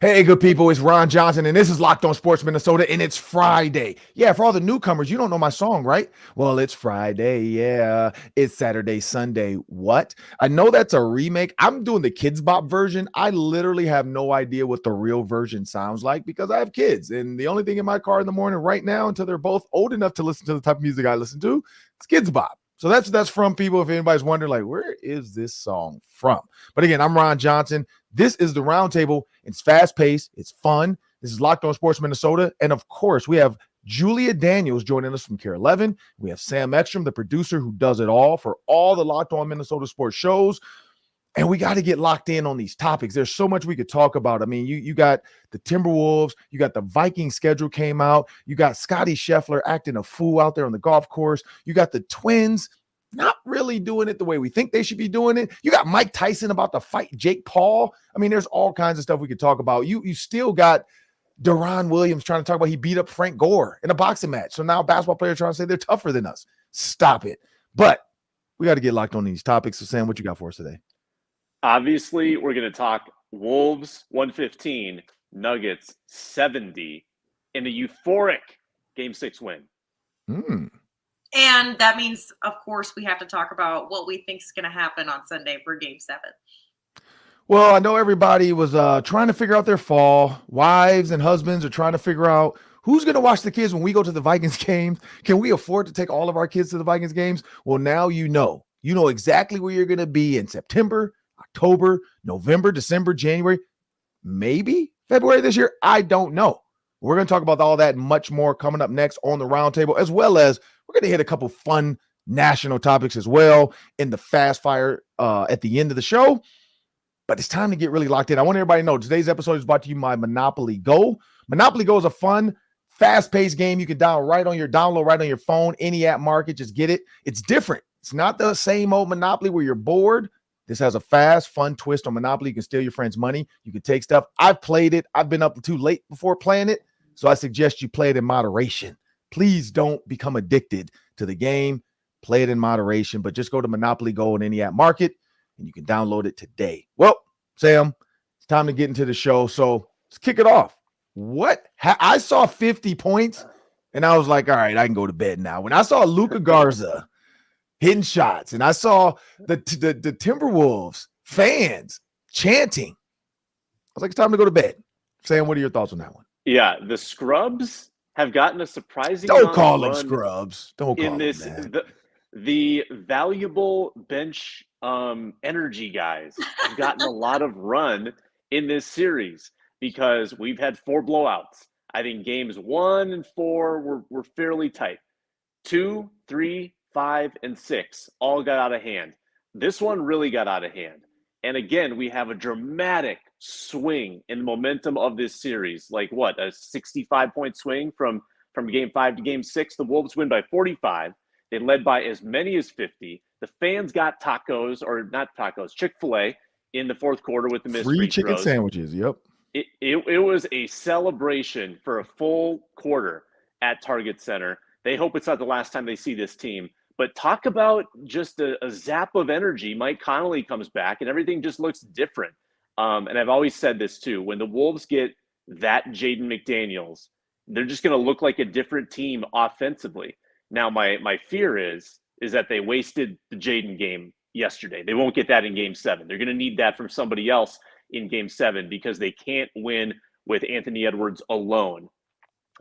Hey, good people, it's Ron Johnson, and this is Locked On Sports Minnesota, and it's Friday. Yeah, for all the newcomers, you don't know my song, right? Well, it's Friday, yeah. It's Saturday, Sunday. What? I know that's a remake. I'm doing the Kids Bop version. I literally have no idea what the real version sounds like because I have kids, and the only thing in my car in the morning right now, until they're both old enough to listen to the type of music I listen to, it's Kids Bop. So that's from people, if anybody's wondering, like, where is this song from? But again, I'm Ron Johnson. This is the Roundtable. It's fast-paced. It's fun. This is Locked On Sports Minnesota. And, of course, we have Julia Daniels joining us from Care 11. We have Sam Ekstrom, the producer who does it all for all the Locked On Minnesota sports shows. And we got to get locked in on these topics. There's so much we could talk about. I mean, you got the Timberwolves. You got the Vikings schedule came out. You got Scotty Scheffler acting a fool out there on the golf course. You got the Twins not really doing it the way we think they should be doing it. You got Mike Tyson about to fight Jake Paul. I mean, there's all kinds of stuff we could talk about. You still got Deron Williams trying to talk about he beat up Frank Gore in a boxing match. So now basketball players trying to say they're tougher than us. Stop it. But we got to get locked on these topics. So, Sam, what you got for us today? Obviously, we're going to talk Wolves 115, Nuggets 70 in a euphoric Game 6 win. And that means, of course, we have to talk about what we think is going to happen on Sunday for Game 7. Well, I know everybody was trying to figure out their fall. Wives and husbands are trying to figure out who's going to watch the kids when we go to the Vikings games. Can we afford to take all of our kids to the Vikings games? Well, now you know. You know exactly where you're going to be in September, October, November, December, January, maybe February this year. I don't know. We're going to talk about all that and much more coming up next on the Roundtable, as well as we're going to hit a couple fun national topics as well in the fast fire at the end of the show. But it's time to get really locked in. I want everybody to know today's episode is brought to you by Monopoly Go. Monopoly Go is a fun, fast-paced game you can download right on your phone, any app market. Just get it. It's different. It's not the same old Monopoly where you're bored. This has a fast, fun twist on Monopoly. You can steal your friend's money. You can take stuff. I've played it. I've been up too late before playing it. So I suggest you play it in moderation. Please don't become addicted to the game. Play it in moderation, but just go to Monopoly Go in any app market, and you can download it today. Well, Sam, it's time to get into the show. So let's kick it off. I saw 50 points, and I was like, all right, I can go to bed now. When I saw Luka Garza hitting shots, and I saw the Timberwolves fans chanting, I was like, it's time to go to bed. Sam, what are your thoughts on that one? Yeah, the scrubs have gotten a surprising Don't call them scrubs. Don't call them that. The valuable bench energy guys have gotten a lot of run in this series because we've had 4 blowouts. I think games 1 and 4 were fairly tight. 2, 3, 5, and 6 all got out of hand. This one really got out of hand. And again, we have a dramatic swing in the momentum of this series. Like what, a 65-point swing from Game 5 to Game 6. The Wolves win by 45. They led by as many as 50. The fans got Chick-fil-A in the fourth quarter with the missed free chicken throws. Sandwiches. Yep. It was a celebration for a full quarter at Target Center. They hope it's not the last time they see this team. But talk about just a zap of energy. Mike Connolly comes back, and everything just looks different. And I've always said this too. When the Wolves get that Jaden McDaniels, they're just going to look like a different team offensively. Now, my fear is that they wasted the Jaden game yesterday. They won't get that in Game 7. They're going to need that from somebody else in Game 7 because they can't win with Anthony Edwards alone.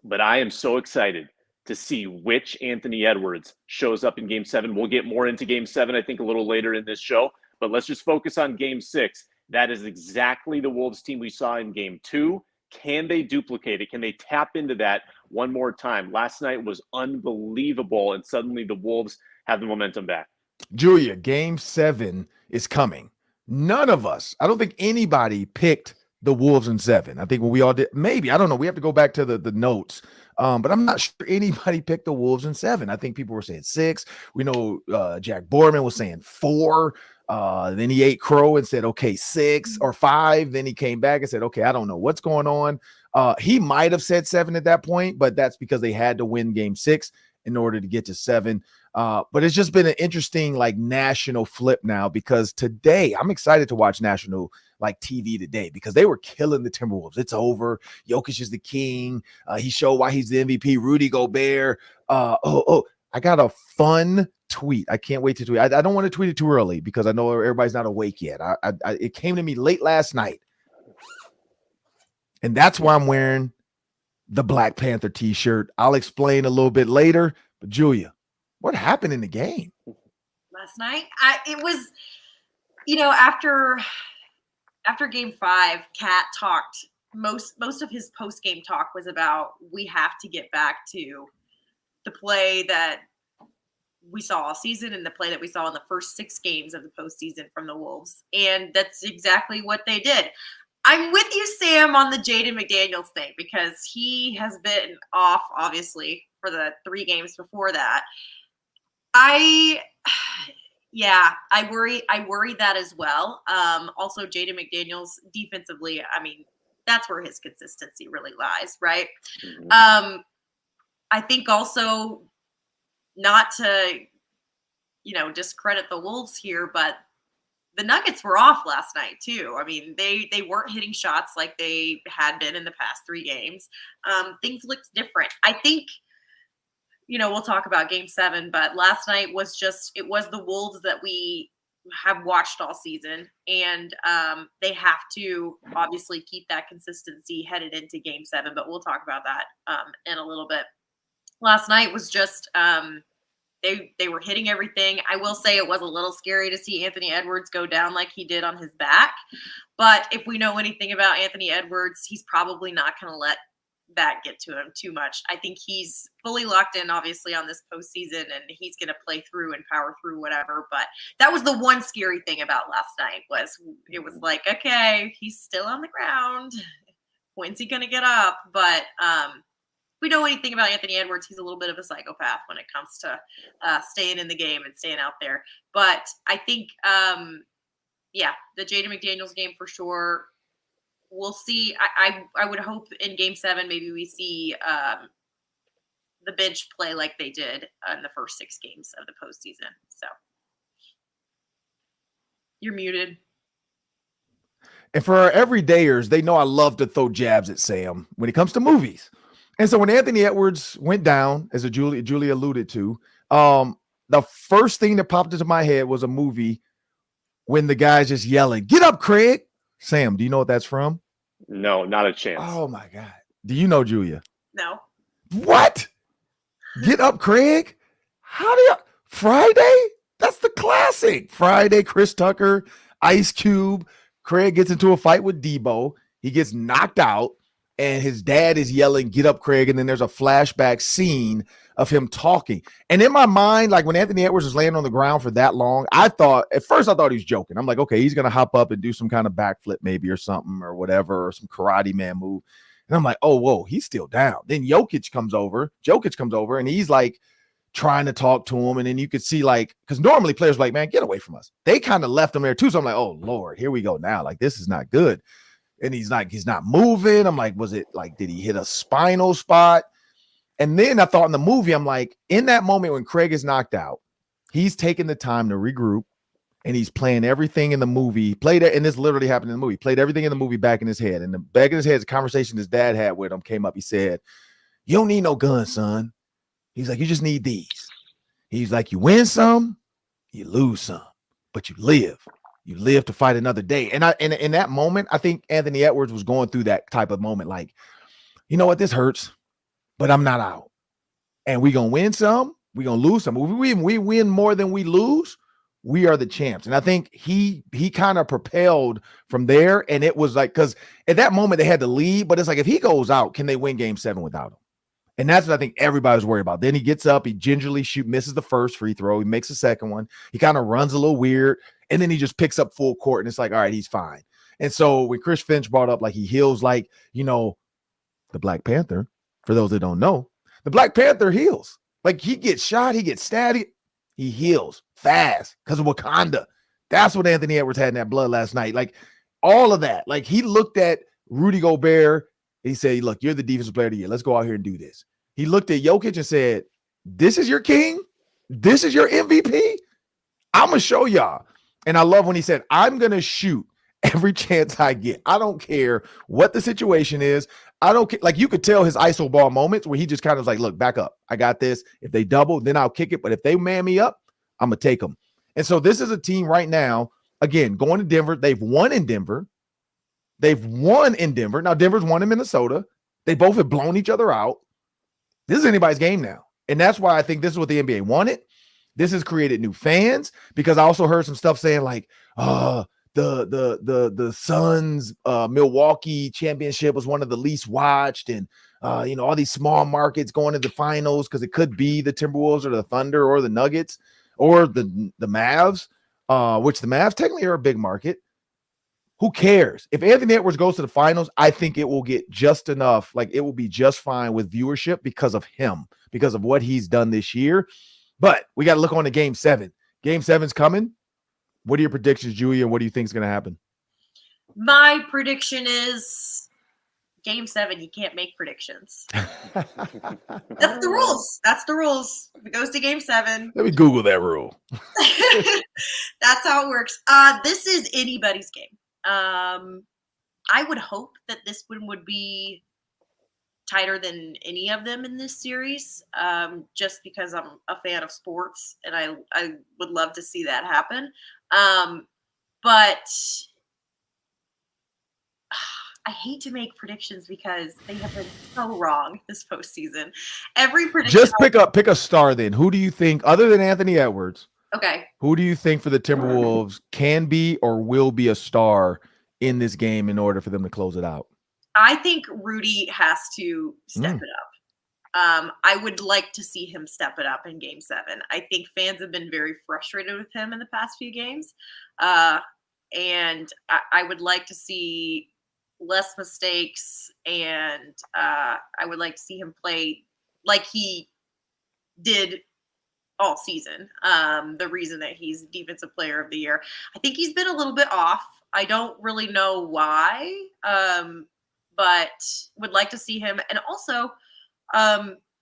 But I am so excited to see which Anthony Edwards shows up in Game 7. We'll get more into Game 7, I think, a little later in this show. But let's just focus on Game 6. That is exactly the Wolves team we saw in Game 2. Can they duplicate it? Can they tap into that one more time? Last night was unbelievable, and suddenly the Wolves have the momentum back. Julia, Game 7 is coming. None of us, I don't think anybody picked the Wolves in 7. I think when we all did, maybe, I don't know. We have to go back to the notes. But I'm not sure anybody picked the Wolves in 7. I think people were saying 6. We know Jack Borman was saying 4. Then he ate crow and said, okay, 6 or 5. Then he came back and said, okay, I don't know what's going on. He might have said 7 at that point, but that's because they had to win Game 6 in order to get to 7. But it's just been an interesting, national flip now because today I'm excited to watch national like TV today because they were killing the Timberwolves. It's over. Jokic is the king. He showed why he's the MVP. Rudy Gobert. I got a fun tweet. I can't wait to tweet. I don't want to tweet it too early because I know everybody's not awake yet. It came to me late last night. And that's why I'm wearing the Black Panther t-shirt. I'll explain a little bit later. But Julia, what happened in the game? Last night, it was, after game 5, Kat talked, most of his post-game talk was about, we have to get back to the play that we saw all season and the play that we saw in the first 6 games of the postseason from the Wolves. And that's exactly what they did. I'm with you, Sam, on the Jaden McDaniels thing because he has been off, obviously, for the 3 games before that. I worry that as well. Also, Jaden McDaniels defensively, I mean, that's where his consistency really lies, right? Mm-hmm. I think also not to, discredit the Wolves here, but the Nuggets were off last night too. I mean, they weren't hitting shots like they had been in the past 3 games. Things looked different. I think, we'll talk about game 7, but last night was it was the Wolves that we have watched all season. And they have to obviously keep that consistency headed into game 7, but we'll talk about that in a little bit. Last night was just they were hitting everything. I will say it was a little scary to see Anthony Edwards go down like he did on his back. But if we know anything about Anthony Edwards, he's probably not going to let that get to him too much. I think he's fully locked in, obviously, on this postseason, and he's going to play through and power through whatever. But that was the one scary thing about last night was it was like, okay, he's still on the ground. When's he going to get up? But we know anything about Anthony Edwards, he's a little bit of a psychopath when it comes to staying in the game and staying out there. But I think, the Jaden McDaniels game for sure. We'll see. I would hope in game 7 maybe we see the bench play like they did in the first 6 games of the postseason. So you're muted. And for our everydayers, they know I love to throw jabs at Sam when it comes to movies. And so when Anthony Edwards went down, as Julia alluded to, the first thing that popped into my head was a movie when the guy's just yelling, "Get up, Craig!" Sam, do you know what that's from? No, not a chance. Oh, my God. Do you know, Julia? No. What? Get up, Craig? How do you? Friday? That's the classic. Friday, Chris Tucker, Ice Cube. Craig gets into a fight with Debo. He gets knocked out. And his dad is yelling, "Get up, Craig." And then there's a flashback scene of him talking. And in my mind, like when Anthony Edwards was laying on the ground for that long, at first I thought he was joking. I'm like, okay, he's going to hop up and do some kind of backflip maybe or something or whatever, or some karate man move. And I'm like, oh, whoa, he's still down. Then Jokic comes over and he's like trying to talk to him. And then you could see because normally players are like, man, get away from us. They kind of left him there too. So I'm like, oh, Lord, here we go now. Like, this is not good. And he's not moving. I'm like, was it did he hit a spinal spot? And then I thought in the movie, I'm like, in that moment when Craig is knocked out, he's taking the time to regroup and he's playing everything in the movie. And this literally happened in the movie. Played everything in the movie back in his head. And the back in his head, the conversation his dad had with him came up. He said, "You don't need no gun, son." He's like, "You just need these." He's like, "You win some, you lose some, but you live. You live to fight another day." And in that moment, I think Anthony Edwards was going through that type of moment. Like, you know what? This hurts, but I'm not out. And we're going to win some. We're going to lose some. If we win more than we lose, we are the champs. And I think he kind of propelled from there. And it was like, because at that moment they had to lead, but it's like, if he goes out, can they win game 7 without him? And that's what I think everybody was worried about. Then he gets up, he gingerly misses the first free throw. He makes the second one. He kind of runs a little weird. And then he just picks up full court and it's like, all right, he's fine. And so when Chris Finch brought up, he heals the Black Panther, for those that don't know, the Black Panther heals. He gets shot, he gets stabbed, he heals fast because of Wakanda. That's what Anthony Edwards had in that blood last night. All of that. He looked at Rudy Gobert. He said, "Look, you're the defensive player of the year. Let's go out here and do this." He looked at Jokic and said, "This is your king? This is your MVP? I'm going to show y'all." And I love when he said, "I'm going to shoot every chance I get. I don't care what the situation is. I don't care. Like, you could tell his iso ball moments where he just kind of like, look, back up. I got this. If they double, then I'll kick it. But if they man me up, I'm going to take them. And so this is a team right now, again, going to Denver. They've won in Denver. Now, Denver's won in Minnesota. They both have blown each other out. This is anybody's game now. And that's why I think this is what the NBA wanted. This has created new fans, because I also heard some stuff saying like, the Suns Milwaukee championship was one of the least watched, and all these small markets going to the finals because it could be the Timberwolves or the Thunder or the Nuggets or the Mavs, which the Mavs technically are a big market. Who cares? If Anthony Edwards goes to the finals, I think it will get just enough. Like, it will be just fine with viewership because of him, because of what he's done this year. But we got to look on to Game 7. Game 7's coming. What are your predictions, Julia? What do you think is going to happen? My prediction is Game 7. You can't make predictions. That's the rules. That's the rules. If it goes to Game 7. Let me Google that rule. That's how it works. This is anybody's game. I would hope that this one would be tighter than any of them in this series, just because I'm a fan of sports and I would love to see that happen. But I hate to make predictions because they have been so wrong this postseason. Every prediction. Just pick a star then. Who do you think, other than Anthony Edwards? Okay. Who do you think for the Timberwolves can be or will be a star in this game in order for them to close it out? I think Rudy has to step it up. I would like to see him step it up in Game 7. I think fans have been very frustrated with him in the past few games. And I would like to see less mistakes, and I would like to see him play like he did all season. The reason that he's Defensive Player of the Year. I think he's been a little bit off. I don't really know why, but would like to see him. And also,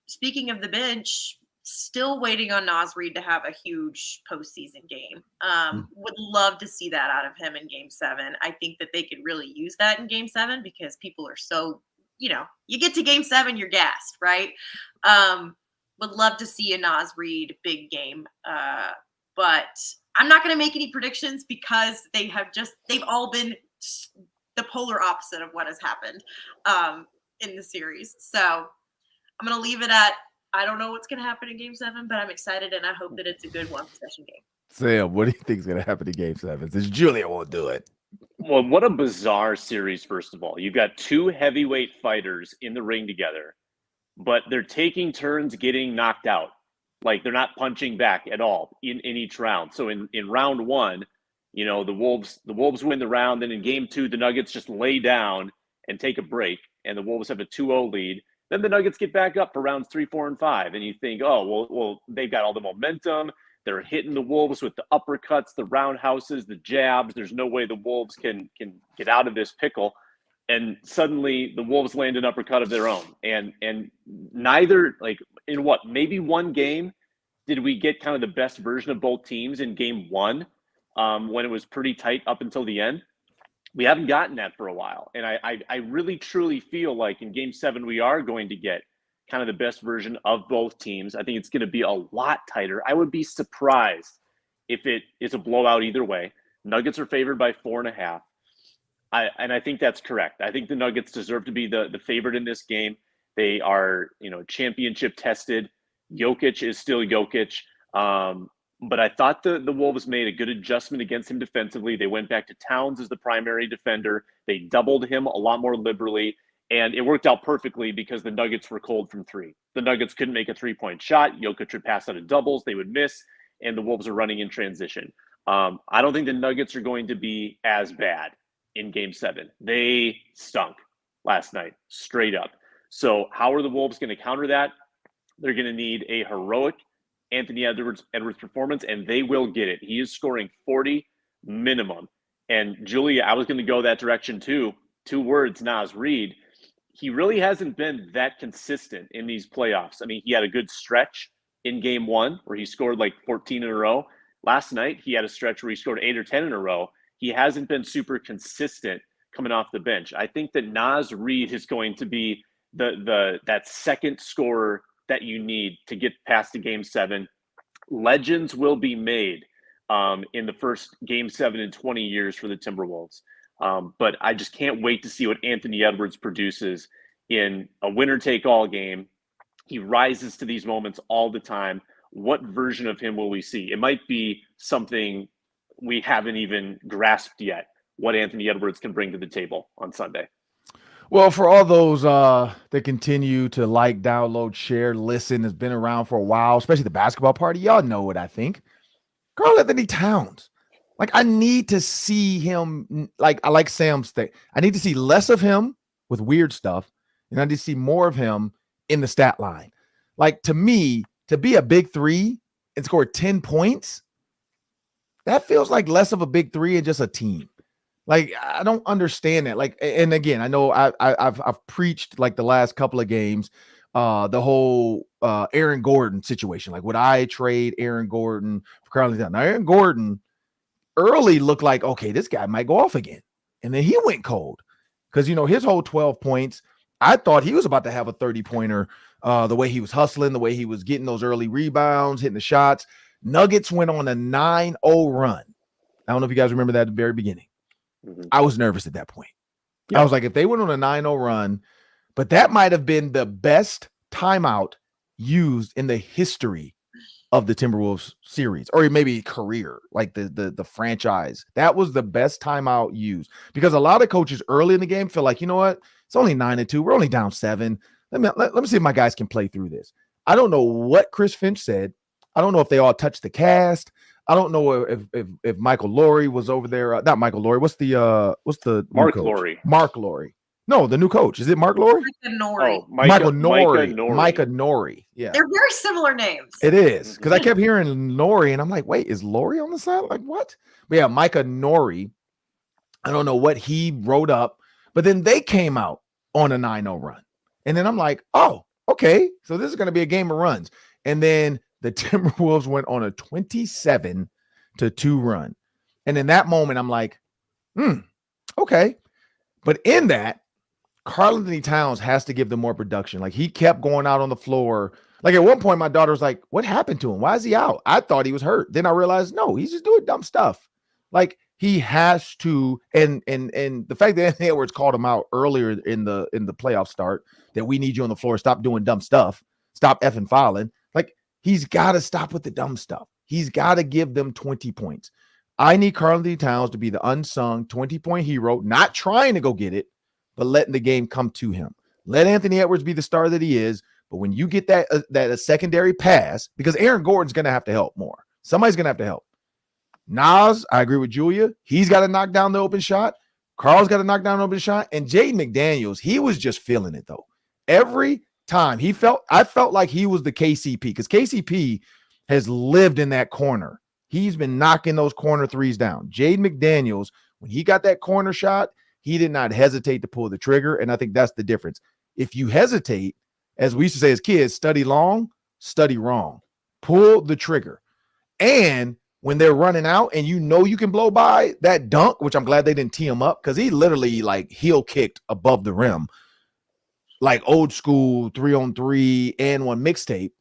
speaking of the bench, still waiting on Naz Reid to have a huge postseason game. Would love to see that out of him in Game 7. I think that they could really use that in Game 7 because people are so, you get to Game 7, you're gassed, right? Would love to see a Naz Reid big game. But I'm not going to make any predictions because they've all been the polar opposite of what has happened in the series. So I'm going to leave it at, I don't know what's going to happen in Game 7, but I'm excited and I hope that it's a good one-possession game. Sam, what do you think is going to happen in Game 7? Since Julia won't do it. Well, what a bizarre series, first of all. You've got two heavyweight fighters in the ring together, but they're taking turns getting knocked out. Like, they're not punching back at all in each round. So in round one, the Wolves win the round. Then in Game 2, the Nuggets just lay down and take a break, and the Wolves have a 2-0 lead. Then the Nuggets get back up for rounds 3, 4, and 5, and you think, oh, well, they've got all the momentum. They're hitting the Wolves with the uppercuts, the roundhouses, the jabs. There's no way the Wolves can get out of this pickle. And suddenly the Wolves land an uppercut of their own. And neither, like, in what, maybe one game did we get kind of the best version of both teams in Game 1 when it was pretty tight up until the end. We haven't gotten that for a while. And I really, truly feel like in Game 7 we are going to get kind of the best version of both teams. I think it's going to be a lot tighter. I would be surprised if it is a blowout either way. Nuggets are favored by 4.5. And I think that's correct. I think the Nuggets deserve to be the favorite in this game. They are, championship tested. Jokic is still Jokic. But I thought the Wolves made a good adjustment against him defensively. They went back to Towns as the primary defender. They doubled him a lot more liberally. And it worked out perfectly because the Nuggets were cold from three. The Nuggets couldn't make a three-point shot. Jokic would pass out of doubles. They would miss. And the Wolves are running in transition. I don't think the Nuggets are going to be as bad in Game 7. They stunk last night, straight up. So how are the Wolves going to counter that? They're going to need a heroic Anthony Edwards performance, and they will get it. He is scoring 40 minimum. And Julia, I was going to go that direction too. 2 words, Naz Reid. He really hasn't been that consistent in these playoffs. I mean, he had a good stretch in Game 1 where he scored like 14 in a row. Last night, he had a stretch where he scored 8 or 10 in a row. he hasn't been super consistent coming off the bench. I think that Naz Reid is going to be that second scorer that you need to get past the Game 7. Legends will be made in the first Game 7 in 20 years for the Timberwolves. But I just can't wait to see what Anthony Edwards produces in a winner-take-all game. He rises to these moments all the time. What version of him will we see? It might be something we haven't even grasped yet, what Anthony Edwards can bring to the table on Sunday. Well, for all those that continue to like, download, share, listen, has been around for a while, especially the basketball party, y'all know what I think. Karl-Anthony Towns. Like, I need to see him, like, I like Sam's thing. I need to see less of him with weird stuff, and I need to see more of him in the stat line. Like, to me, to be a big three and score 10 points, that feels like less of a big three and just a team. Like, I don't understand that. Like, and again, I know I've preached like the last couple of games, the whole Aaron Gordon situation. Like, would I trade Aaron Gordon for Karl-Anthony Towns? Now, Aaron Gordon early looked like, okay, this guy might go off again. And then he went cold because, his whole 12 points, I thought he was about to have a 30-pointer, the way he was hustling, the way he was getting those early rebounds, hitting the shots. Nuggets went on a 9-0 run. I don't know if you guys remember that at the very beginning. I was nervous at that point. Yeah. I was like, if they went on a 9-0 run, but that might have been the best timeout used in the history of the Timberwolves series, or maybe career, like the franchise. That was the best timeout used, because a lot of coaches early in the game feel like, you know what, it's only 9-2. We're only down 7. Let me see if my guys can play through this. I don't know what Chris Finch said. I don't know if they all touched the cast. I don't know if Michael Laurie was over there. Not Michael Laurie. What's the Mark Laurie? Mark Laurie. No, the new coach. Is it Mark Laurie? Michael Nori. Micah Nori. Yeah. They're very similar names. It is, because I kept hearing Nori, and I'm like, wait, is Laurie on the side? Like, what? But yeah, Micah Nori. I don't know what he wrote up, but then they came out on a 9-0 run. And then I'm like, oh, okay. So this is going to be a game of runs. And then the Timberwolves went on a 27-2 run. And in that moment, I'm like, okay. But in that, Karl-Anthony Towns has to give them more production. Like, he kept going out on the floor. Like, at one point, my daughter was like, what happened to him? Why is he out? I thought he was hurt. Then I realized, no, he's just doing dumb stuff. Like, he has to, and the fact that Anthony Edwards called him out earlier in the playoff start, that we need you on the floor, stop doing dumb stuff, stop effing fouling. Like, he's got to stop with the dumb stuff. He's got to give them 20 points. I need Karl-Anthony Towns to be the unsung 20-point hero, not trying to go get it, but letting the game come to him. Let Anthony Edwards be the star that he is. But when you get that secondary pass, because Aaron Gordon's going to have to help more. Somebody's going to have to help. Naz, I agree with Julia. He's got to knock down the open shot. Carl's got to knock down the open shot. And Jaden McDaniels, he was just feeling it, though. Every time I felt like he was the KCP, because KCP has lived in that corner. He's been knocking those corner threes down. Jaden McDaniels, when he got that corner shot, he did not hesitate to pull the trigger. And I think that's the difference. If you hesitate, as we used to say as kids, study long, study wrong. Pull the trigger. And when they're running out and you can blow by that dunk, which I'm glad they didn't tee him up, because he literally like heel kicked above the rim, like old school 3-on-3 and 1 mixtape.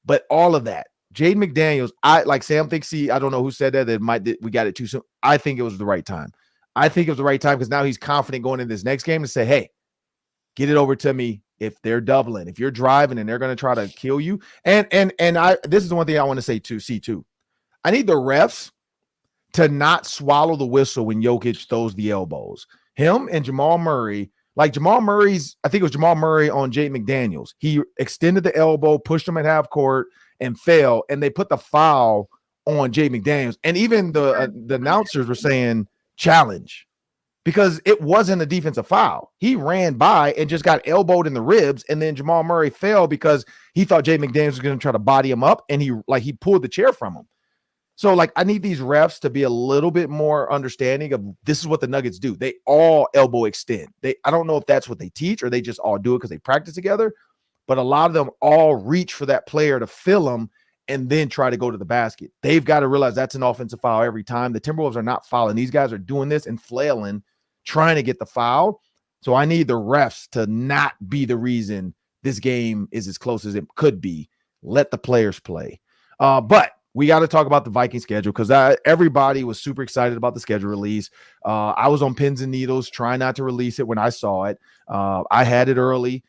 But all of that, Jaden McDaniels, Sam thinks I don't know who said that we got it too soon. I think it was the right time. I think it was the right time because now he's confident going into this next game to say, hey, get it over to me if they're doubling, if you're driving and they're going to try to kill you. And this is the one thing I want to say too. I need the refs to not swallow the whistle when Jokic throws the elbows. Him and Jamal Murray, I think it was Jamal Murray on Jaden McDaniels. He extended the elbow, pushed him at half court and fell, and they put the foul on Jaden McDaniels. And even the announcers were saying challenge, because it wasn't a defensive foul. He ran by and just got elbowed in the ribs, and then Jamal Murray fell because he thought Jaden McDaniels was going to try to body him up, and he pulled the chair from him. So, I need these refs to be a little bit more understanding of this is what the Nuggets do. They all elbow extend. I don't know if that's what they teach or they just all do it because they practice together, but a lot of them all reach for that player to fill them and then try to go to the basket. They've got to realize that's an offensive foul every time. The Timberwolves are not fouling. These guys are doing this and flailing, trying to get the foul. So I need the refs to not be the reason this game is as close as it could be. Let the players play. But we got to talk about the Viking schedule because everybody was super excited about the schedule release. I was on pins and needles trying not to release it when I saw it. I had it early.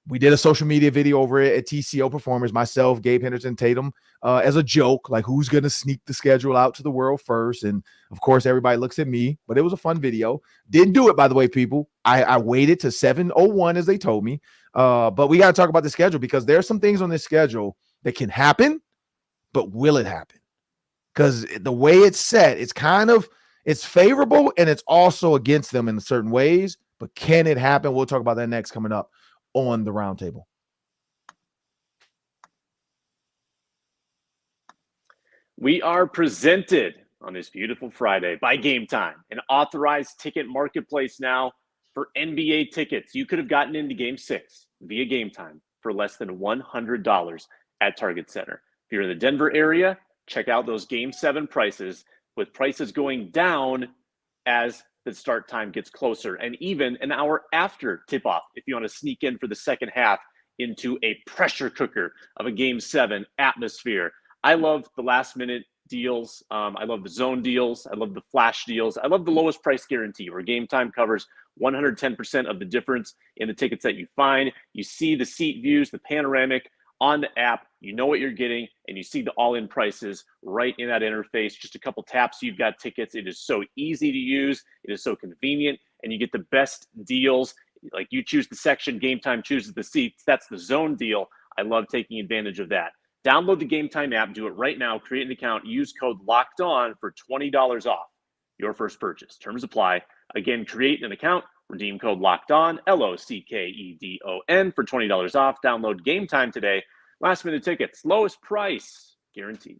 We did a social media video over it at TCO Performers, myself, Gabe Henderson, Tatum, as a joke, like who's going to sneak the schedule out to the world first. And of course, everybody looks at me, but it was a fun video. Didn't do it, by the way, people. I waited to 7:01 as they told me. But we got to talk about the schedule because there are some things on this schedule that can happen, but will it happen? Because the way it's set, it's favorable and it's also against them in certain ways. But can it happen? We'll talk about that next coming up on the Roundtable. We are presented on this beautiful Friday by Gametime, an authorized ticket marketplace now for NBA tickets. You could have gotten into Game 6 via Gametime for less than $100 at Target Center. If you're in the Denver area, check out those Game 7 prices, with prices going down as the start time gets closer, and even an hour after tip-off if you want to sneak in for the second half into a pressure cooker of a Game 7 atmosphere. I love the last-minute deals. I love the zone deals. I love the flash deals. I love the lowest price guarantee, where Gametime covers 110% of the difference in the tickets that you find. You see the seat views, the panoramic on the app. You know what you're getting, and you see the all-in prices right in that interface. Just a couple taps, you've got tickets. It is so easy to use. It is so convenient, and you get the best deals. Like, you choose the section, Gametime chooses the seats. That's the zone deal. I love taking advantage of that. Download the Gametime app. Do it right now. Create an account. Use code LOCKEDON for $20 off your first purchase. Terms apply. Again, create an account. Redeem code LOCKEDON, LOCKEDON, for $20 off. Download Gametime today. Last minute tickets, lowest price guaranteed.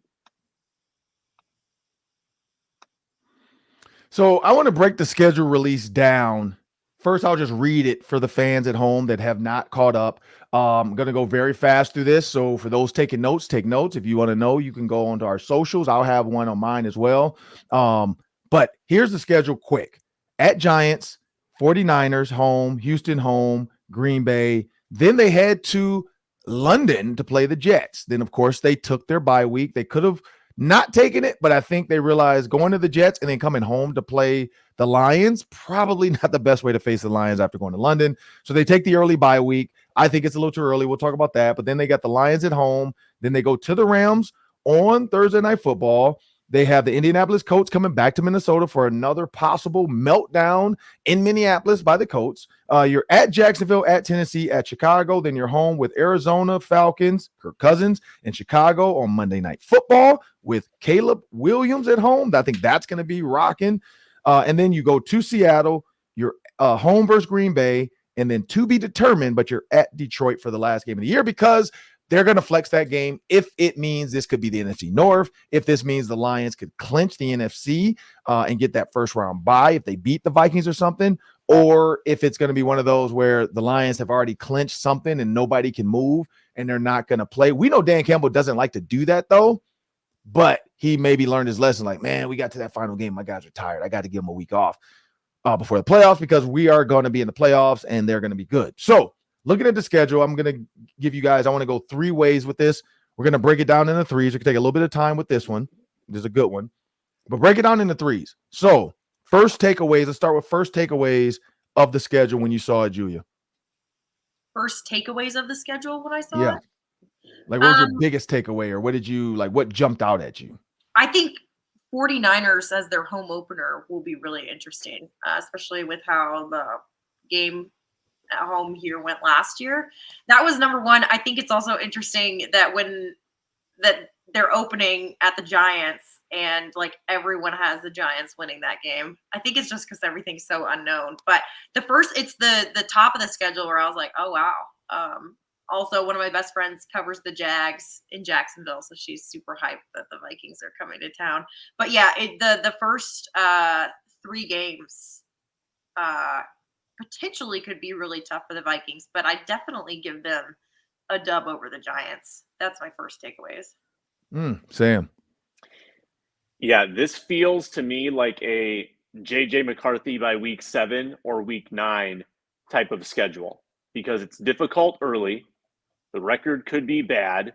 So I want to break the schedule release down. First, I'll just read it for the fans at home that have not caught up. I'm going to go very fast through this. So for those taking notes, take notes. If you want to know, you can go onto our socials. I'll have one on mine as well. But here's the schedule quick. At Giants, 49ers home, Houston home, Green Bay. Then they head to London to play the Jets. Then, of course, they took their bye week. They could have not taken it, but I think they realized going to the Jets and then coming home to play the Lions, probably not the best way to face the Lions after going to London. So they take the early bye week. I think it's a little too early. We'll talk about that. But then they got the Lions at home. Then they go to the Rams on Thursday Night Football. They have the Indianapolis Colts coming back to Minnesota for another possible meltdown in Minneapolis by the Colts. You're at Jacksonville, at Tennessee, at Chicago. Then you're home with Arizona Falcons, Kirk Cousins, in Chicago on Monday Night Football with Caleb Williams at home. I think that's going to be rocking. And then you go to Seattle. You're home versus Green Bay. And then to be determined, but you're at Detroit for the last game of the year because they're going to flex that game if it means this could be the NFC North, if this means the Lions could clinch the NFC and get that first round bye if they beat the Vikings or something, or if it's going to be one of those where the Lions have already clinched something and nobody can move and they're not going to play. We know Dan Campbell doesn't like to do that, though, but he maybe learned his lesson. Like, man, we got to that final game. My guys are tired. I got to give them a week off before the playoffs because we are going to be in the playoffs and they're going to be good. So looking at the schedule, I'm going to give you guys, I want to go three ways with this. We're going to break it down into threes. We can take a little bit of time with this one. This is a good one. But break it down into threes. So first takeaways. Let's start with first takeaways of the schedule when you saw it, Julia. First takeaways of the schedule when I saw it? Like, what was your biggest takeaway, or what did you, like, what jumped out at you? I think 49ers as their home opener will be really interesting, especially with how the game at home here went last year. That was number one. I think it's also interesting that they're opening at the Giants and like everyone has the Giants winning that game. I think it's just because everything's so unknown. But it's the top of the schedule where I was like, oh wow. Also, one of my best friends covers the Jags in Jacksonville, so she's super hyped that the Vikings are coming to town. But yeah, the first 3 games potentially could be really tough for the Vikings, but I definitely give them a dub over the Giants. That's my first takeaways. Sam. Yeah, this feels to me like a JJ McCarthy by week 7 or week 9 type of schedule because it's difficult early. The record could be bad,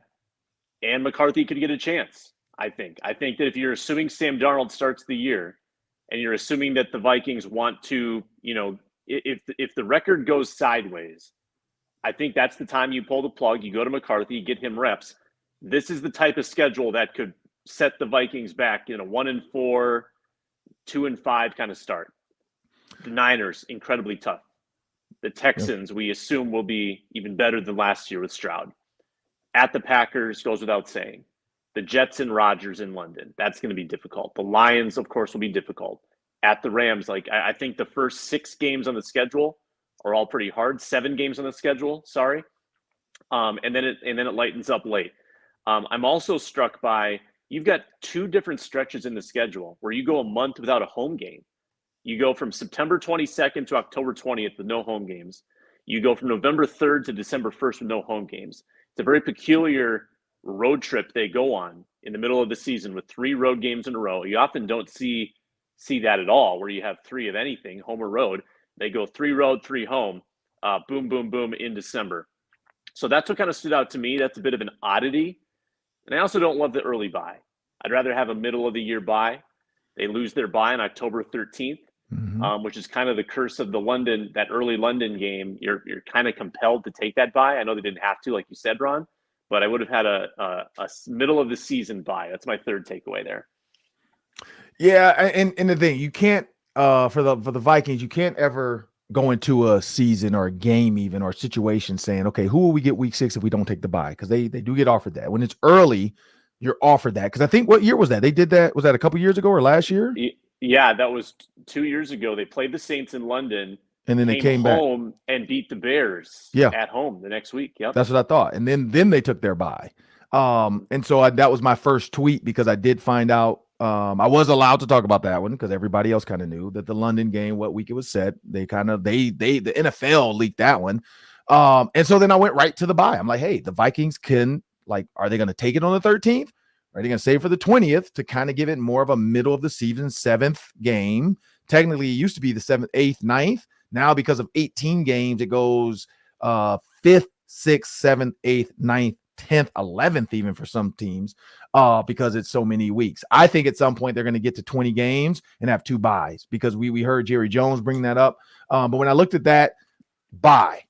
and McCarthy could get a chance. I think that if you're assuming Sam Darnold starts the year, and you're assuming that the Vikings want to, if the record goes sideways, I think that's the time you pull the plug. You go to McCarthy, get him reps. This is the type of schedule that could set the Vikings back in a 1-4, 2-5 kind of start. The Niners, incredibly tough. The Texans, we assume, will be even better than last year with Stroud. At the Packers, goes without saying. The Jets and Rodgers in London, that's going to be difficult. The Lions, of course, will be difficult. At the Rams, I think the first 6 games on the schedule are all pretty hard. 7 games on the schedule, sorry. And then it lightens up late. I'm also struck by you've got 2 different stretches in the schedule where you go a month without a home game. You go from September 22nd to October 20th with no home games. You go from November 3rd to December 1st with no home games. It's a very peculiar road trip they go on in the middle of the season with 3 road games in a row. You often don't see that at all where you have 3 of anything, home or road. They go 3 road, 3 home, boom, boom, boom in December. So that's what kind of stood out to me. That's a bit of an oddity. And I also don't love the early bye. I'd rather have a middle of the year bye. They lose their bye on October 13th, which is kind of the curse of that early London game. You're kind of compelled to take that bye. I know they didn't have to, like you said, Ron, but I would have had a middle of the season bye. That's my third takeaway there. Yeah, and the thing, you can't for the Vikings, you can't ever go into a season or a game even or a situation saying, okay, who will we get week 6 if we don't take the bye? Because they do get offered that. When it's early, you're offered that. Because I think what year was that? They did that. Was that a couple years ago or last year? Yeah, that was 2 years ago. They played the Saints in London. And then they came home and beat the Bears at home the next week. Yep. That's what I thought. And then they took their bye. And so that was my first tweet because I did find out I was allowed to talk about that one because everybody else kind of knew that the London game, what week it was set. The NFL leaked that one. And so then I went right to the bye. I'm like, hey, the Vikings are they going to take it on the 13th? Are they going to save for the 20th to kind of give it more of a middle of the season 7th game? Technically, it used to be the 7th, 8th, 9th. Now, because of 18 games, it goes 5th, 6th, 7th, 8th, 9th, 10th, 11th, even for some teams, because it's so many weeks. I think at some point they're going to get to 20 games and have 2 byes because we heard Jerry Jones bring that up. But when I looked at that bye,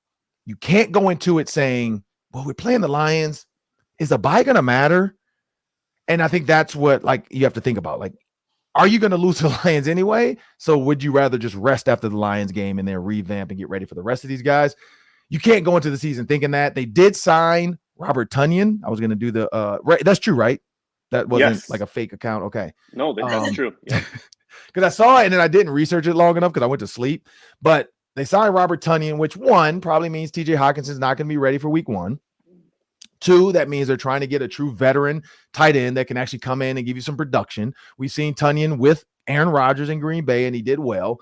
you can't go into it saying, well, we're playing the Lions. Is the bye going to matter? And I think that's what you have to think about. Are you going to lose to the Lions anyway? So would you rather just rest after the Lions game and then revamp and get ready for the rest of these guys? You can't go into the season thinking that. They did sign Robert Tonyan. I was going to do that's true, right? That wasn't like a fake account. Okay. No, that's true. Yeah. Because I saw it and then I didn't research it long enough because I went to sleep. But they signed Robert Tonyan, which one probably means TJ Hawkinson's not going to be ready for week 1. 2, that means they're trying to get a true veteran tight end that can actually come in and give you some production. We've seen Tonyan with Aaron Rodgers in Green Bay, and he did well.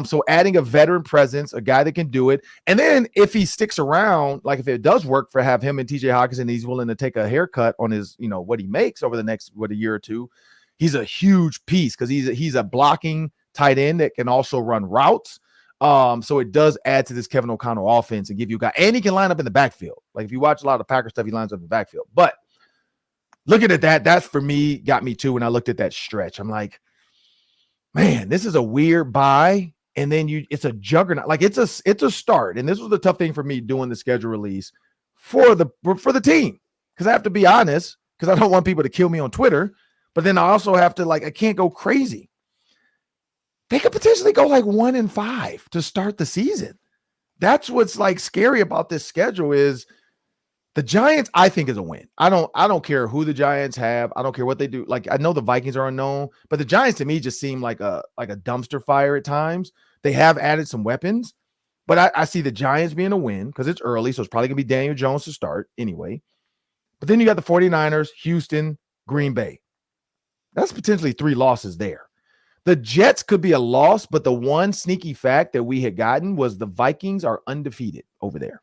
So adding a veteran presence, a guy that can do it. And then if he sticks around, if it does work for have him and TJ Hawkinson, he's willing to take a haircut on his, what he makes over the next, a year or 2. He's a huge piece because he's a blocking tight end that can also run routes. So it does add to this Kevin O'Connell offense and give you a guy, and he can line up in the backfield. If you watch a lot of the Packers stuff, he lines up in the backfield. But looking at that's for me, got me too. When I looked at that stretch, I'm like, man, this is a weird buy. And then it's a juggernaut. It's a start. And this was the tough thing for me doing the schedule release for the team. Because I have to be honest, because I don't want people to kill me on Twitter. But then I also have to I can't go crazy. They could potentially go 1-5 to start the season. That's what's scary about this schedule is the Giants, I think, is a win. I don't care who the Giants have. I don't care what they do. I know the Vikings are unknown, but the Giants to me just seem like a dumpster fire at times. They have added some weapons, but I see the Giants being a win because it's early, so it's probably going to be Daniel Jones to start anyway. But then you got the 49ers, Houston, Green Bay. That's potentially 3 losses there. The Jets could be a loss, but the one sneaky fact that we had gotten was the Vikings are undefeated over there.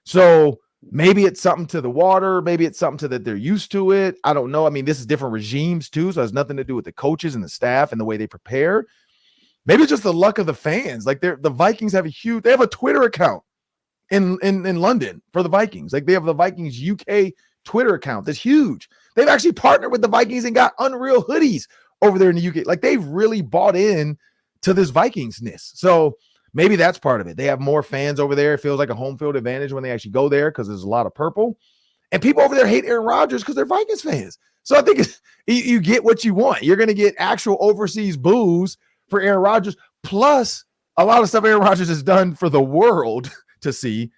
So Maybe it's something to the water. Maybe it's something to that they're used to it. I don't know. I mean, this is different regimes too, so it has nothing to do with the coaches and the staff and the way they prepare. Maybe it's just the luck of the fans. Like the Vikings have they have a Twitter account in London for the Vikings. Like they have the Vikings UK Twitter account that's huge. They've actually partnered with the Vikings and got Unreal hoodies over there in the UK. Like they've really bought in to this Vikings-ness. So maybe that's part of it. They have more fans over there. It feels like a home field advantage when they actually go there because there's a lot of purple. And people over there hate Aaron Rodgers because they're Vikings fans. So I think you get what you want. You're going to get actual overseas boos for Aaron Rodgers, plus a lot of stuff Aaron Rodgers has done for the world to see.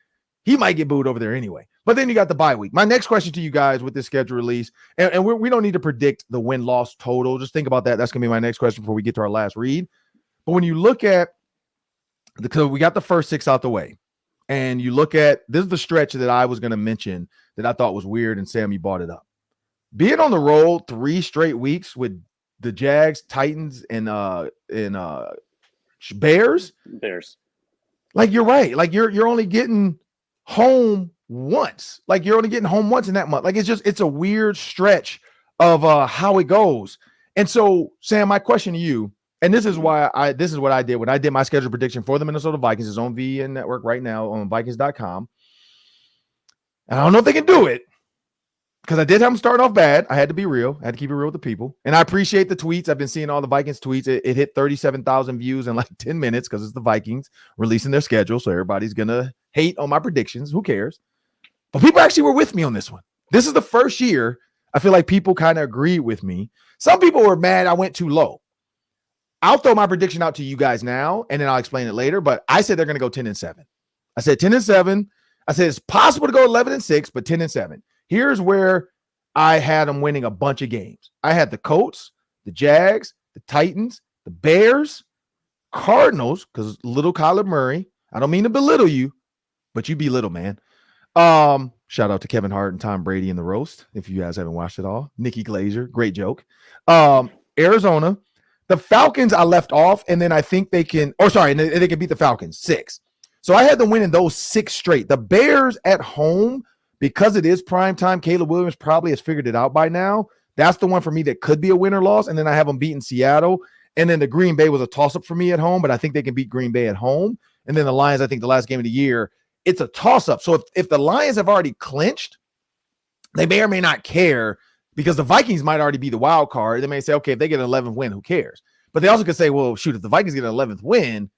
He might get booed over there anyway. But then you got the bye week. My next question to you guys with this schedule release, and we don't need to predict the win-loss total. Just think about that. That's going to be my next question before we get to our last read. But when you look at because we got the first 6 out the way, and you look at this is the stretch that I was going to mention that I thought was weird, and Sam, you brought it up. Being on the road 3 straight weeks with the Jags, Titans, and Bears. Like you're right. Like you're only getting home once. Like you're only getting home once in that month. Like it's a weird stretch of how it goes. And so, Sam, my question to you, and this is what I did when I did my schedule prediction for the Minnesota Vikings. It's on VN Network right now on Vikings.com. And I don't know if they can do it because I did have them start off bad. I had to be real. I had to keep it real with the people. And I appreciate the tweets. I've been seeing all the Vikings tweets. It hit 37,000 views in like 10 minutes because it's the Vikings releasing their schedule. So everybody's going to hate on my predictions. Who cares? But people actually were with me on this one. This is the first year I feel like people kind of agreed with me. Some people were mad I went too low. I'll throw my prediction out to you guys now, and then I'll explain it later. But I said they're going to go 10-7. I said 10-7. I said it's possible to go 11-6, but 10-7. Here's where I had them winning a bunch of games. I had the Colts, the Jags, the Titans, the Bears, Cardinals, because little Kyler Murray. I don't mean to belittle you, but you belittle, man. Shout out to Kevin Hart and Tom Brady in the roast. If you guys haven't watched it all, Nikki Glazer, great joke. Arizona, the Falcons I left off, and then I think they can, they can beat the Falcons 6. So I had them winning those 6 straight. The Bears at home, because it is prime time, Caleb Williams probably has figured it out by now. That's the one for me that could be a win or loss. And then I have them beating Seattle. And then the Green Bay was a toss-up for me at home, but I think they can beat Green Bay at home. And then the Lions, I think the last game of the year, it's a toss-up. So if the Lions have already clinched, they may or may not care because the Vikings might already be the wild card. They may say, okay, if they get an 11th win, who cares? But they also could say, well, shoot, if the Vikings get an 11th win,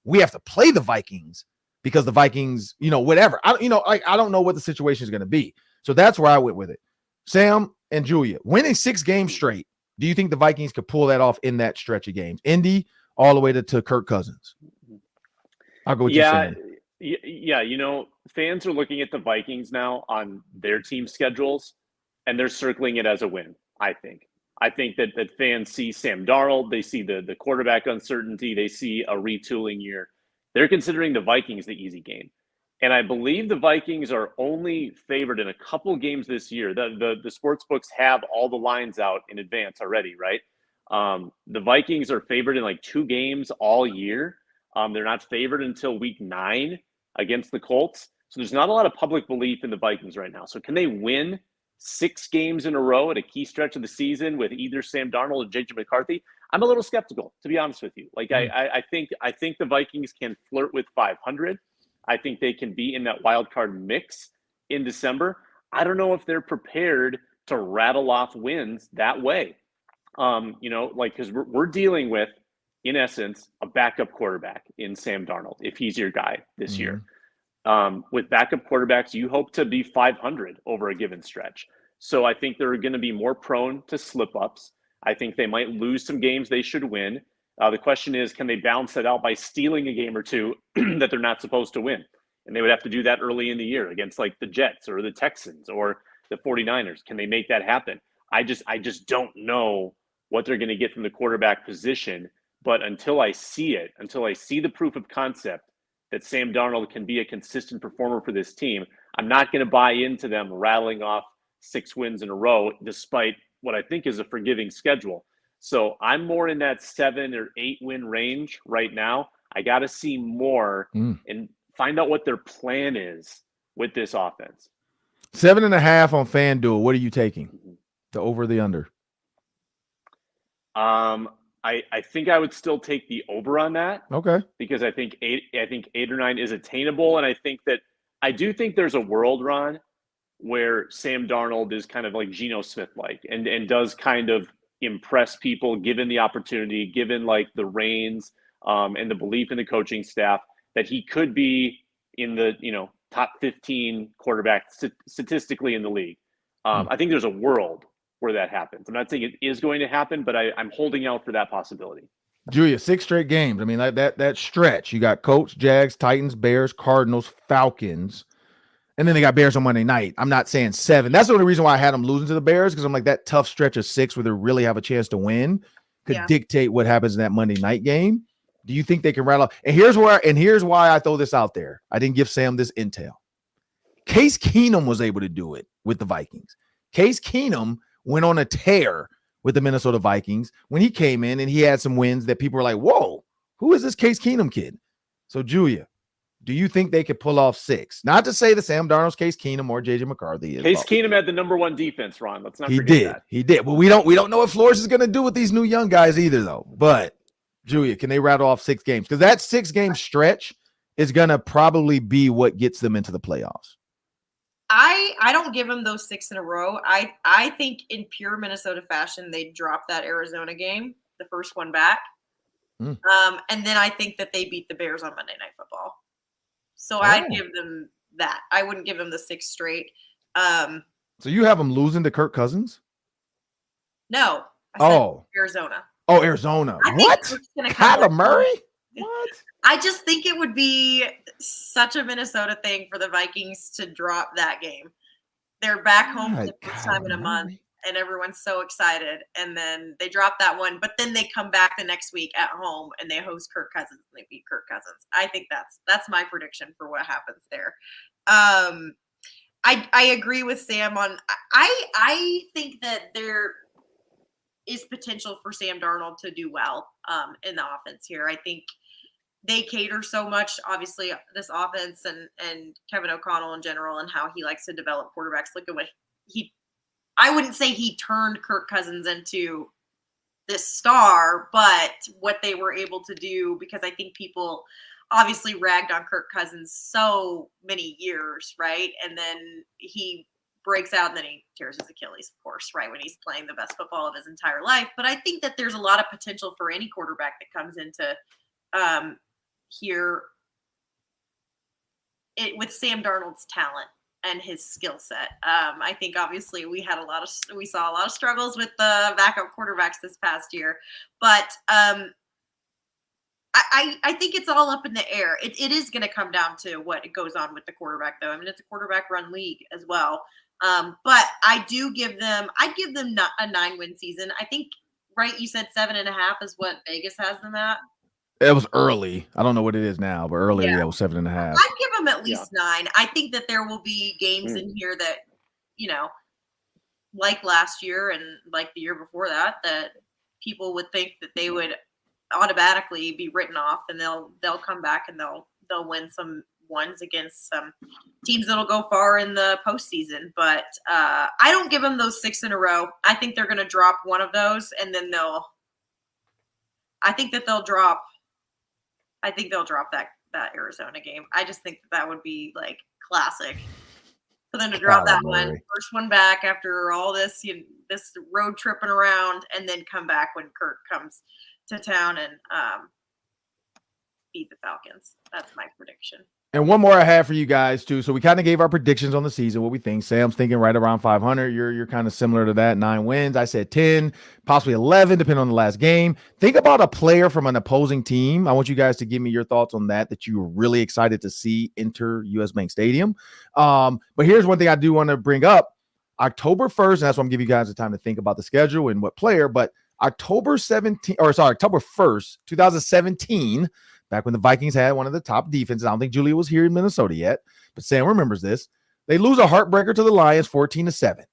we have to play the Vikings because the Vikings, whatever. I don't know what the situation is going to be. So that's where I went with it. Sam and Julia, winning 6 games straight, do you think the Vikings could pull that off in that stretch of games? Indy all the way to Kirk Cousins. I'll go with you, Sam. Yeah, fans are looking at the Vikings now on their team schedules, and they're circling it as a win, I think. I think that fans see Sam Darnold, they see the quarterback uncertainty, they see a retooling year. They're considering the Vikings the easy game. And I believe the Vikings are only favored in a couple games this year. The sports books have all the lines out in advance already, right? The Vikings are favored in like 2 games all year. They're not favored until week 9 against the Colts. So there's not a lot of public belief in the Vikings right now. So can they win 6 games in a row at a key stretch of the season with either Sam Darnold or JJ McCarthy? I'm a little skeptical, to be honest with you. Like I think the Vikings can flirt with 500. I think they can be in that wild card mix in December. I don't know if they're prepared to rattle off wins that way. Because we're dealing with, in essence, a backup quarterback in Sam Darnold, if he's your guy this year. With backup quarterbacks, you hope to be 500 over a given stretch. So I think they're going to be more prone to slip-ups. I think they might lose some games they should win. The question is, can they balance that out by stealing a game or 2 that they're not supposed to win? And they would have to do that early in the year against like the Jets or the Texans or the 49ers. Can they make that happen? I just don't know what they're going to get from the quarterback position. But until I see the proof of concept that Sam Darnold can be a consistent performer for this team, I'm not going to buy into them rattling off 6 wins in a row, despite what I think is a forgiving schedule. So I'm more in that 7 or 8 win range right now. I got to see more and find out what their plan is with this offense. 7.5 on FanDuel. What are you taking? The over or the under? I think I would still take the over on that. Okay. Because I think 8 or 9 is attainable, and I do think there's a world, Ron, where Sam Darnold is kind of like Geno Smith-like and does kind of impress people given the opportunity, given like the reins and the belief in the coaching staff that he could be in the top 15 quarterback statistically in the league. I think there's a world where that happens. I'm not saying it is going to happen, but I'm holding out for that possibility. Julia, 6 straight games. I mean, like that stretch. You got Colts, Jags, Titans, Bears, Cardinals, Falcons, and then they got Bears on Monday night. I'm not saying 7. That's the only reason why I had them losing to the Bears, because I'm like, that tough stretch of 6 where they really have a chance to win could dictate what happens in that Monday night game. Do you think they can rattle? And here's why I throw this out there. I didn't give Sam this intel. Case Keenum was able to do it with the Vikings. Case Keenum went on a tear with the Minnesota Vikings when he came in, and he had some wins that people were like, whoa, who is this Case Keenum kid? So, Julia, do you think they could pull off 6? Not to say that Sam Darnold's Case Keenum or J.J. McCarthy is. Case Keenum had the number 1 defense, Ron. Let's not forget that. He did. Well, we don't know what Flores is going to do with these new young guys either, though. But, Julia, can they rattle off 6 games? Because that 6-game stretch is going to probably be what gets them into the playoffs. I don't give them those 6 in a row. I think in pure Minnesota fashion, they drop that Arizona game, the first one back. And then I think that they beat the Bears on Monday Night Football. So I'd give them that. I wouldn't give them the 6 straight. So you have them losing to Kirk Cousins? No. I said Arizona. Oh, Arizona. What? Kyler Murray? What? I just think it would be such a Minnesota thing for the Vikings to drop that game. They're back home for the first time in a month, and everyone's so excited. And then they drop that one, but then they come back the next week at home and they host Kirk Cousins and they beat Kirk Cousins. I think that's my prediction for what happens there. I agree with Sam on. I think that there is potential for Sam Darnold to do well in the offense here. I think they cater so much, obviously, this offense and Kevin O'Connell in general and how he likes to develop quarterbacks. Look at what I wouldn't say he turned Kirk Cousins into this star, but what they were able to do, because I think people obviously ragged on Kirk Cousins so many years, right? And then he breaks out and then he tears his Achilles, of course, right, when he's playing the best football of his entire life. But I think that there's a lot of potential for any quarterback that comes into here with Sam Darnold's talent and his skill set. I think obviously we saw a lot of struggles with the backup quarterbacks this past year, but I think it's all up in the air. It is going to come down to what goes on with the quarterback, though. I mean, it's a quarterback-run league as well. But I'd give them a 9-win season. I think, right, you said 7.5 is what Vegas has them at. It was early. I don't know what it is now, but earlier it was 7.5. I'd give them at least 9. I think that there will be games in here that, like last year and like the year before that people would think that they would automatically be written off, and they'll come back and they'll win some ones against some teams that'll go far in the postseason. But I don't give them those 6 in a row. I think they're going to drop one of those, and then they'll drop that Arizona game. I just think that would be like classic for them to drop that one, first one back after all this this road tripping around, and then come back when Kirk comes to town and beat the Falcons. That's my prediction. And one more I have for you guys too. So we kind of gave our predictions on the season, what we think. Sam's thinking right around 500. You're kind of similar to that, 9 wins. I said 10, possibly 11, depending on the last game. Think about a player from an opposing team. I want you guys to give me your thoughts on that you were really excited to see enter US Bank Stadium. But here's one thing I do want to bring up. October 1st, and that's why I'm giving you guys the time to think about the schedule and what player, but October 1st, 2017, back when the Vikings had one of the top defenses. I don't think Julia was here in Minnesota yet, but Sam remembers this. They lose a heartbreaker to the Lions 14-7.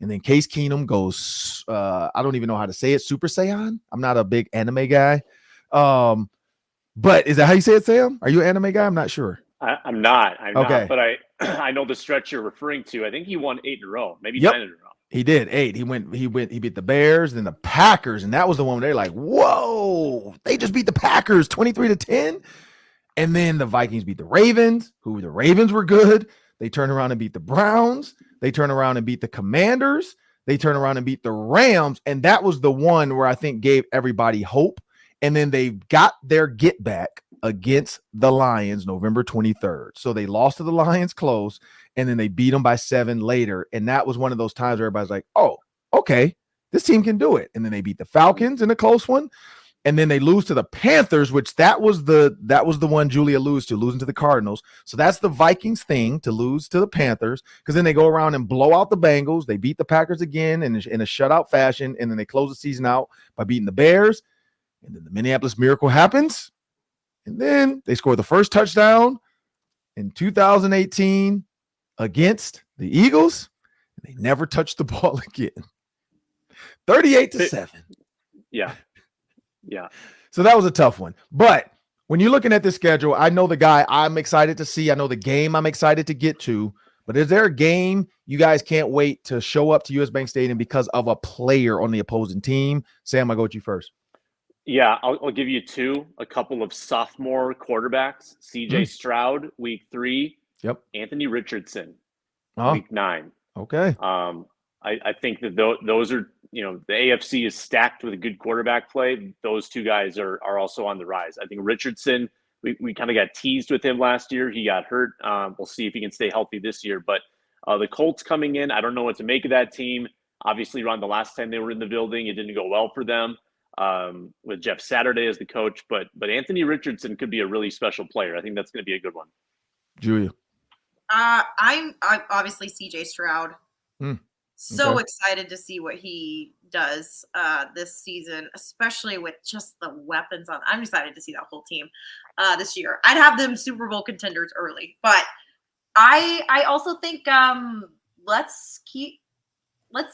And then Case Keenum goes, I don't even know how to say it, Super Saiyan. I'm not a big anime guy. But is that how you say it, Sam? Are you an anime guy? I'm not sure. I'm not. Okay. But I know the stretch you're referring to. I think he won 8 in a row, maybe Yep. 9 in a row. He did 8. He beat the Bears, then the Packers, and that was the one where they're like, whoa, they just beat the Packers 23-10. And then the Vikings beat the Ravens, who the Ravens were good. They turned around and beat the Browns. They turned around and beat the Commanders. They turned around and beat the Rams. And that was the one where I think gave everybody hope. And then they got their get back against the Lions November 23rd. So they lost to the Lions close, and then they beat them by 7 later. And that was one of those times where everybody's like, oh, okay, this team can do it. And then they beat the Falcons in a close one. And then they lose to the Panthers, which that was the one Julia losing to the Cardinals. So that's the Vikings thing, to lose to the Panthers, because then they go around and blow out the Bengals. They beat the Packers again in a shutout fashion, and then they close the season out by beating the Bears. And then the Minneapolis Miracle happens. And then they score the first touchdown in 2018 against the Eagles. And they never touched the ball again. 38-7. Yeah. So that was a tough one. But when you're looking at this schedule, I know the guy I'm excited to see. I know the game I'm excited to get to. But is there a game you guys can't wait to show up to US Bank Stadium because of a player on the opposing team? Sam, I'll go with you first. Yeah, I'll give you 2. A couple of sophomore quarterbacks. CJ Stroud, week 3. Yep. Anthony Richardson, week 9. Okay. I think that those are, the AFC is stacked with a good quarterback play. Those 2 guys are also on the rise. I think Richardson, we kind of got teased with him last year. He got hurt. We'll see if he can stay healthy this year. But the Colts coming in, I don't know what to make of that team. Obviously, around the last time they were in the building, it didn't go well for them with Jeff Saturday as the coach. But Anthony Richardson could be a really special player. I think that's going to be a good one. Julia. I'm obviously CJ Stroud. So excited to see what he does this season, especially with just the weapons on. I'm excited to see that whole team this year. I'd have them Super Bowl contenders early, but I also think let's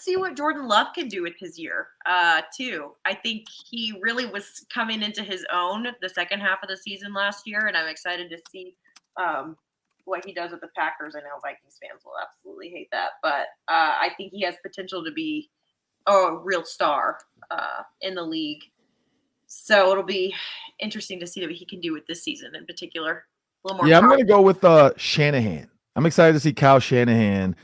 see what Jordan Love can do with his year too. I think he really was coming into his own the second half of the season last year, and I'm excited to see what he does with the Packers. I know Vikings fans will absolutely hate that, but I think he has potential to be a real star in the league. So it'll be interesting to see what he can do with this season in particular. A little more. Yeah, I'm going to go with Shanahan. I'm excited to see Kyle Shanahan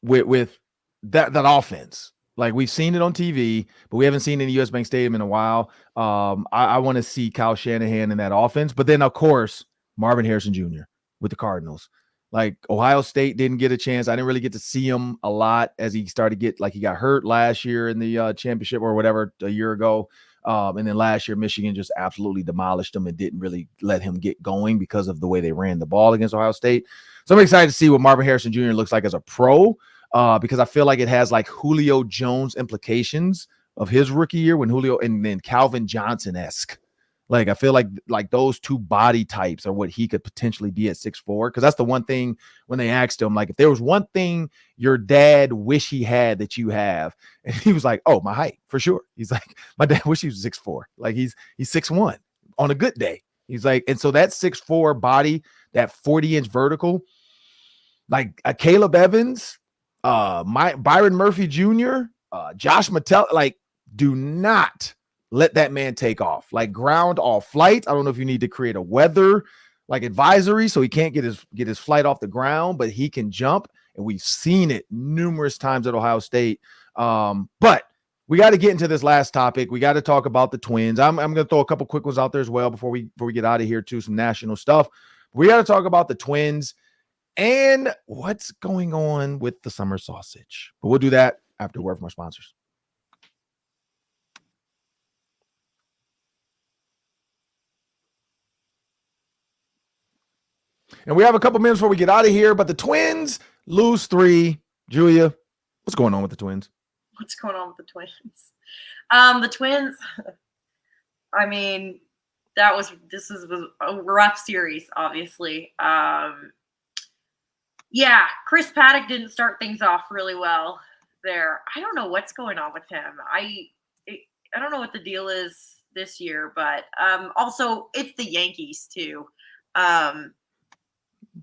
with that offense. Like, we've seen it on TV, but we haven't seen it in the US Bank Stadium in a while. I want to see Kyle Shanahan in that offense. But then, of course, Marvin Harrison Jr. with the Cardinals. Like, Ohio State didn't get a chance. I didn't really get to see him a lot as he started to get, like, he got hurt last year in the championship or whatever a year ago. And then last year, Michigan just absolutely demolished him and didn't really let him get going because of the way they ran the ball against Ohio State. So I'm excited to see what Marvin Harrison Jr. looks like as a pro because I feel like it has like Julio Jones implications of his rookie year when Julio and then Calvin Johnson-esque. Like, I feel like those 2 body types are what he could potentially be at 6'4", because that's the one thing when they asked him, like, if there was one thing your dad wish he had that you have, and he was like, oh, my height, for sure. He's like, my dad wish he was 6'4". Like, he's 6'1" on a good day. He's like, and so that 6'4" body, that 40-inch vertical, like a Caleb Evans, Byron Murphy Jr., Josh Mattel, like, do not let that man take off. Like, ground off flight. I don't know if you need to create a weather like advisory so he can't get his flight off the ground, but he can jump, and we've seen it numerous times at Ohio State. But we got to get into this last topic. We got to talk about the Twins. I'm going to throw a couple quick ones out there as well before we get out of here too, some national stuff. We got to talk about the Twins and what's going on with the summer sausage. But we'll do that after a word from our sponsors. And we have a couple minutes before we get out of here, but the Twins lose 3. Julia, what's going on with the Twins? What's going on with the Twins? The Twins, I mean, this was a rough series, obviously. Yeah, Chris Paddock didn't start things off really well there. I don't know what's going on with him. I don't know what the deal is this year, but also it's the Yankees too.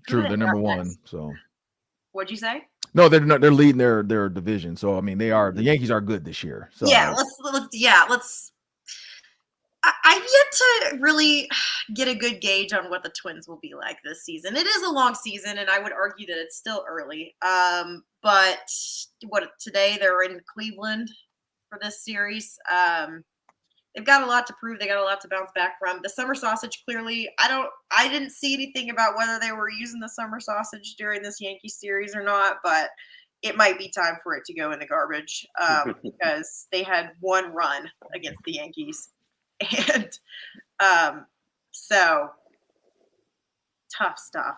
True, they're number one. So what'd you say? no, they're not. They're leading their division. So I mean, they are. The Yankees are good this year. So Let's. I've yet to really get a good gauge on what the Twins will be like this season. It is a long season, and I would argue that it's still early. But today they're in Cleveland for this series. They've got a lot to prove. They got a lot to bounce back from. The summer sausage, clearly, I didn't see anything about whether they were using the summer sausage during this Yankee series or not, but it might be time for it to go in the garbage because they had one run against the Yankees. And so tough stuff.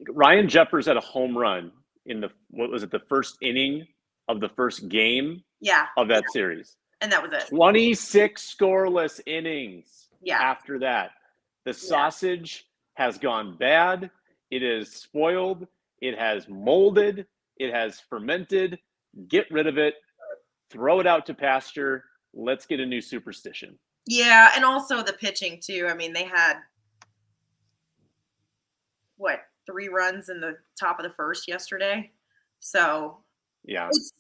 Ryan Jeffers had a home run in the first inning of the first game of that series. And that was it. 26 scoreless innings after that. The sausage has gone bad. It is spoiled. It has molded. It has fermented. Get rid of it. Throw it out to pasture. Let's get a new superstition. Yeah, and also the pitching, too. I mean, they had, 3 runs in the top of the first yesterday? So it's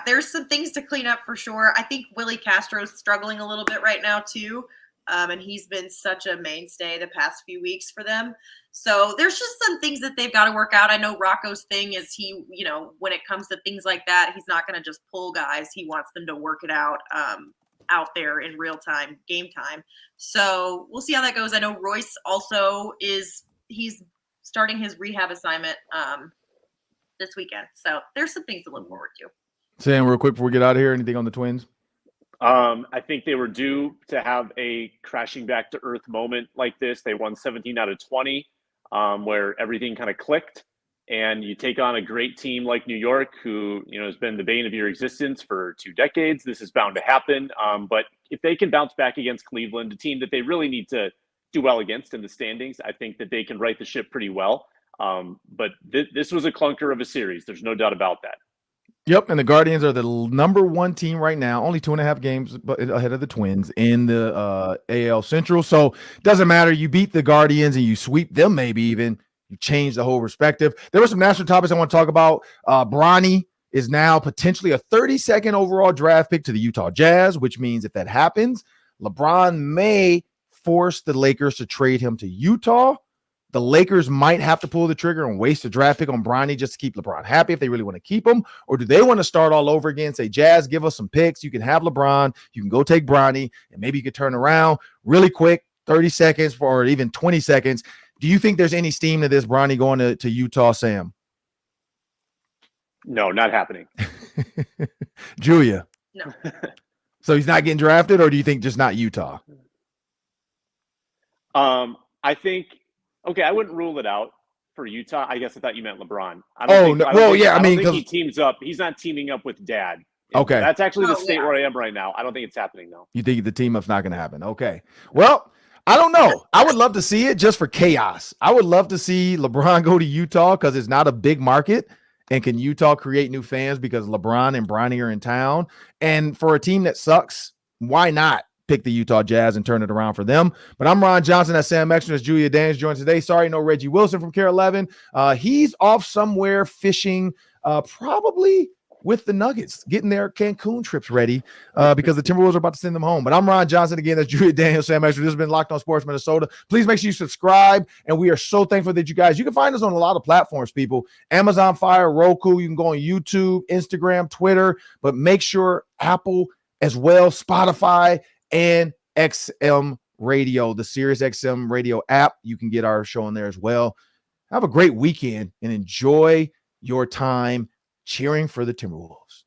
there's some things to clean up for sure. I think Willie Castro's struggling a little bit right now too, and he's been such a mainstay the past few weeks for them. So there's just some things that they've got to work out. I know Rocco's thing is he, when it comes to things like that, he's not going to just pull guys. He wants them to work it out there in real time, game time. So we'll see how that goes. I know Royce also he's starting his rehab assignment this weekend. So there's some things to look forward to. Sam, real quick before we get out of here, anything on the Twins? I think they were due to have a crashing back to earth moment like this. They won 17 out of 20, where everything kind of clicked. And you take on a great team like New York, who has been the bane of your existence for 2 decades. This is bound to happen. But if they can bounce back against Cleveland, a team that they really need to do well against in the standings, I think that they can right the ship pretty well. But this was a clunker of a series. There's no doubt about that. Yep, and the Guardians are the number 1 team right now, only 2.5 games ahead of the Twins in the AL Central. So it doesn't matter. You beat the Guardians and you sweep them, maybe even. You change the whole perspective. There were some national topics I want to talk about. Bronny is now potentially a 32nd overall draft pick to the Utah Jazz, which means if that happens, LeBron may force the Lakers to trade him to Utah. The Lakers might have to pull the trigger and waste a draft pick on Bronny just to keep LeBron happy if they really want to keep him. Or do they want to start all over again, say, Jazz, give us some picks. You can have LeBron. You can go take Bronny, and maybe you could turn around really quick, 30 seconds or even 20 seconds. Do you think there's any steam to this Bronny going to Utah, Sam? No, not happening. Julia? No. So he's not getting drafted, or do you think just not Utah? I think okay, I wouldn't rule it out for Utah. I guess I thought you meant LeBron. I don't think he teams up. He's not teaming up with Dad. Okay. That's actually the state where I am right now. I don't think it's happening, though. You think the team up's not going to happen? Okay. Well, I don't know. I would love to see it just for chaos. I would love to see LeBron go to Utah because it's not a big market. And can Utah create new fans because LeBron and Bronny are in town? And for a team that sucks, why not pick the Utah Jazz and turn it around for them? But I'm Ron Johnson. That's Sam Ekstrom. That's Julia Daniels joined today. Sorry, no Reggie Wilson from Care 11. He's off somewhere fishing, probably with the Nuggets, getting their Cancun trips ready because the Timberwolves are about to send them home. But I'm Ron Johnson again. That's Julia Daniels, Sam Ekstrom. This has been Locked On Sports Minnesota. Please make sure you subscribe, and we are so thankful that you can find us on a lot of platforms, people. Amazon Fire, Roku. You can go on YouTube, Instagram, Twitter, but make sure Apple as well, Spotify, and XM Radio, the Sirius XM Radio app. You can get our show on there as well. Have a great weekend and enjoy your time cheering for the Timberwolves.